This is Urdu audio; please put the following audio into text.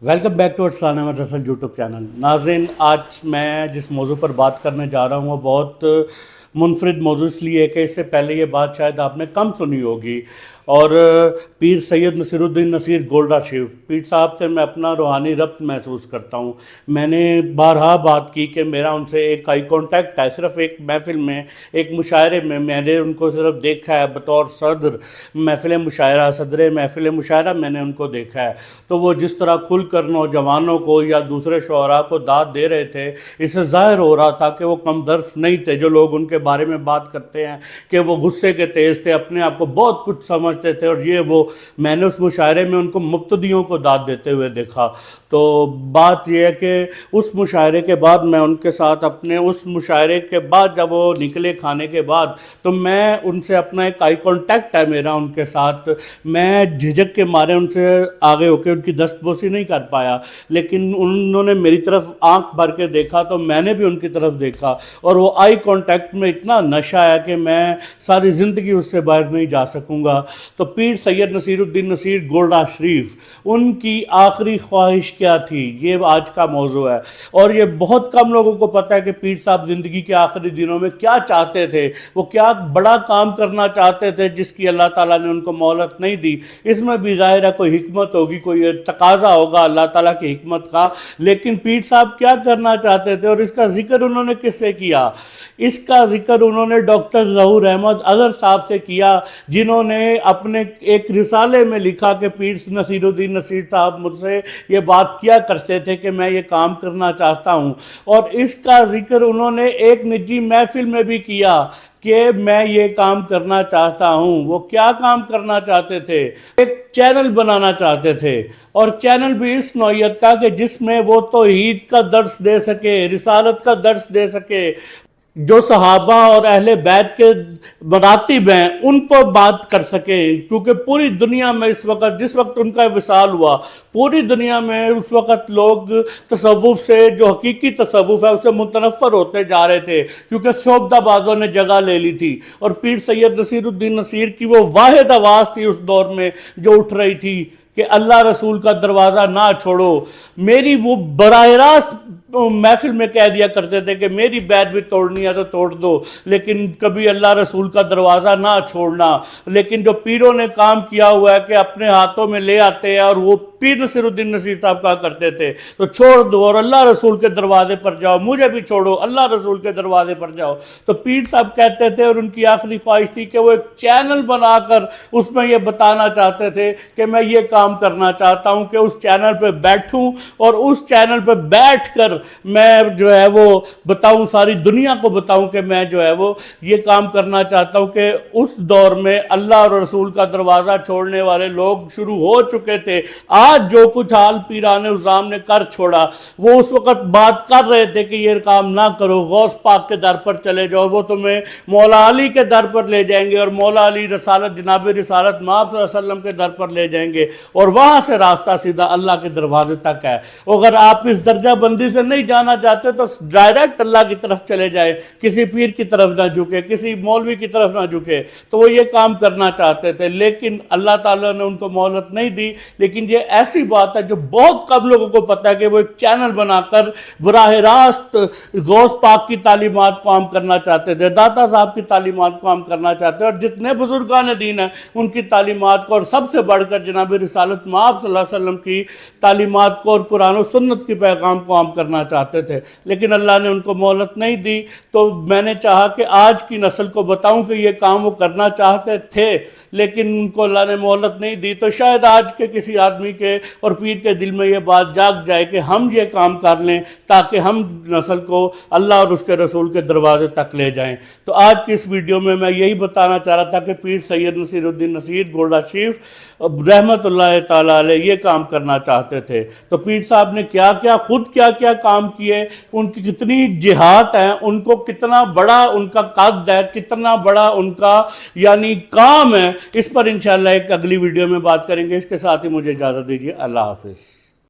Welcome back to Arslan Ahmed Rasool YouTube channel. ناظرین، آج میں جس موضوع پر بات کرنے جا رہا ہوں وہ بہت منفرد موضوع اس لیے کہ اس سے پہلے یہ بات شاید آپ نے کم سنی ہوگی. اور پیر سید نصیر الدین نصیر گولڈا شیف پیر صاحب سے میں اپنا روحانی ربط محسوس کرتا ہوں. میں نے بارہا بات کی کہ میرا ان سے ایک آئی کانٹیکٹ ہے. صرف ایک محفل میں، ایک مشاعرے میں نے ان کو صرف دیکھا ہے بطور صدر محفل مشاعرہ میں نے ان کو دیکھا ہے. تو وہ جس طرح کھل کر نوجوانوں کو یا دوسرے شعراء کو داد دے رہے تھے، اس سے ظاہر ہو رہا تھا کہ وہ کم درس نہیں تھے. جو لوگ ان کے بارے میں بات کرتے ہیں کہ وہ غصے کے تیز تھے، اپنے آپ کو بہت کچھ سمجھتے تھے اور یہ وہ، میں نے اس مشاعرے میں ان کو مبتدیوں کو داد دیتے ہوئے دیکھا. تو بات یہ ہے کہ اس مشاعرے کے بعد میں ان کے ساتھ اس مشاعرے کے بعد جب وہ نکلے کھانے کے بعد، تو میں ان سے اپنا ایک آئی کانٹیکٹ ہے میرا ان کے ساتھ. میں جھجک کے مارے ان سے آگے ہو کے ان کی دست بوسی نہیں کر پایا، لیکن انہوں نے میری طرف آنکھ بھر کے دیکھا تو میں نے بھی ان کی طرف دیکھا، اور وہ آئی کانٹیکٹ میں اتنا نشہ ہے کہ میں ساری زندگی اس سے باہر نہیں جا سکوں گا. تو پیر سید نصیر الدین نصیر گولڈا شریف، ان کی آخری خواہش کیا تھی، یہ آج کا موضوع ہے. اور یہ بہت کم لوگوں کو پتہ ہے کہ پیر صاحب زندگی کے آخری دنوں میں کیا چاہتے تھے. وہ کیا بڑا کام کرنا چاہتے تھے جس کی اللہ تعالیٰ نے ان کو مہلت نہیں دی. اس میں بھی ظاہر ہے کوئی حکمت ہوگی، کوئی تقاضا ہوگا اللہ تعالیٰ کی حکمت کا. لیکن پیر صاحب کیا کرنا چاہتے تھے اور اس کا ذکر انہوں نے کس سے کیا؟ اس کا ذکر انہوں نے ڈاکٹر ظہور احمد اظہر صاحب سے کیا، جنہوں نے اپنے ایک رسالے میں لکھا کہ پیر نصیر الدین نصیر صاحب مجھ سے یہ بات کیا کرتے تھے کہ میں یہ کام کرنا چاہتا ہوں. اور اس کا ذکر انہوں نے ایک نجی محفل میں بھی کیا کہ میں یہ کام کرنا چاہتا ہوں. وہ کیا کام کرنا چاہتے تھے؟ ایک چینل بنانا چاہتے تھے، اور چینل بھی اس نوعیت کا کہ جس میں وہ توحید کا درس دے سکے، رسالت کا درس دے سکے. جو صحابہ اور اہل بیت کے مراتب ہیں ان پر بات کر سکیں، کیونکہ پوری دنیا میں جس وقت ان کا وصال ہوا، پوری دنیا میں اس وقت لوگ تصوف سے، جو حقیقی تصوف ہے، اسے متنفر ہوتے جا رہے تھے، کیونکہ شعبدہ بازوں نے جگہ لے لی تھی. اور پیر سید نصیر الدین نصیر کی وہ واحد آواز تھی اس دور میں جو اٹھ رہی تھی کہ اللہ رسول کا دروازہ نہ چھوڑو. میری وہ براہ راست محفل میں کہہ دیا کرتے تھے کہ میری بیعت بھی توڑنی ہے تو توڑ دو، لیکن کبھی اللہ رسول کا دروازہ نہ چھوڑنا. لیکن جو پیروں نے کام کیا ہوا ہے کہ اپنے ہاتھوں میں لے آتے ہیں، اور وہ پیر نصیر الدین نصیر صاحب کہا کرتے تھے تو چھوڑ دو اور اللہ رسول کے دروازے پر جاؤ، مجھے بھی چھوڑو، اللہ رسول کے دروازے پر جاؤ. تو پیر صاحب کہتے تھے، اور ان کی آخری خواہش تھی کہ وہ ایک چینل بنا کر اس میں یہ بتانا چاہتے تھے کہ میں یہ کام کرنا چاہتا ہوں کہ اس چینل پہ بیٹھوں، اور اس چینل پہ بیٹھ کر میں جو ہے وہ بتاؤں، ساری دنیا کو بتاؤں کہ میں جو ہے وہ یہ کام کرنا چاہتا ہوں کہ اس دور میں اللہ اور رسول کا دروازہ چھوڑنے والے لوگ شروع ہو چکے تھے. آج جو کچھ حال پیران عظام نے کر چھوڑا، وہ اس وقت بات کر رہے تھے کہ یہ کام نہ کرو، غوث پاک کے در پر چلے جاؤ، وہ تمہیں مولا علی کے در پر لے جائیں گے، اور مولا علی رسالت، جناب رسالت مآب صلی اللہ علیہ وسلم کے در پر لے جائیں گے، اور وہاں سے راستہ سیدھا اللہ کے دروازے تک ہے. اگر آپ اس درجہ بندی سے نہیں جانا چاہتے تو ڈائریکٹ اللہ کی طرف چلے جائے، کسی پیر کی طرف نہ جھکے، کسی مولوی کی طرف نہ جھکے. تو وہ یہ کام کرنا چاہتے تھے، لیکن اللہ تعالیٰ نے ان کو مہلت نہیں دی. لیکن یہ ایسی بات ہے جو بہت کم لوگوں کو پتہ ہے کہ وہ ایک چینل بنا کر براہ راست غوث پاک کی تعلیمات کو عام کرنا چاہتے تھے، داتا صاحب کی تعلیمات کو عام کرنا چاہتے ہیں، اور جتنے بزرگان دین ہیں ان کی تعلیمات کو، اور سب سے بڑھ کر جناب رسالت مآب صلی اللہ علیہ وسلم کی تعلیمات کو اور قرآن و سنت کی پیغام کو عام کرنا چاہتے تھے. لیکن اللہ نے ان کو مہلت نہیں دی. تو میں نے چاہا کہ آج کی نسل کو بتاؤں کہ یہ کام وہ کرنا چاہتے تھے، لیکن ان کو اللہ نے مہلت نہیں دی. تو شاید آج کے کسی آدمی کے اور پیر کے دل میں یہ بات جاگ جائے کہ ہم یہ کام کر لیں تاکہ ہم نسل کو اللہ اور اس کے رسول کے دروازے تک لے جائیں. تو آج کی اس ویڈیو میں یہی بتانا چاہ رہا تھا کہ پیر سید نصیر الدین نصیر گولڈا شریف رحمت اللہ تعالیٰ علیہ یہ کام کرنا چاہتے تھے. تو پیر صاحب نے خود کیا کام کیے، ان کی کتنی جہاد ہیں، ان کو کتنا بڑا ان کا قد ہے، کتنا بڑا ان کا یعنی کام ہے، اس پر انشاءاللہ ایک اگلی ویڈیو میں بات کریں گے. اس کے ساتھ ہی مجھے اجازت دیجیے. اللہ حافظ.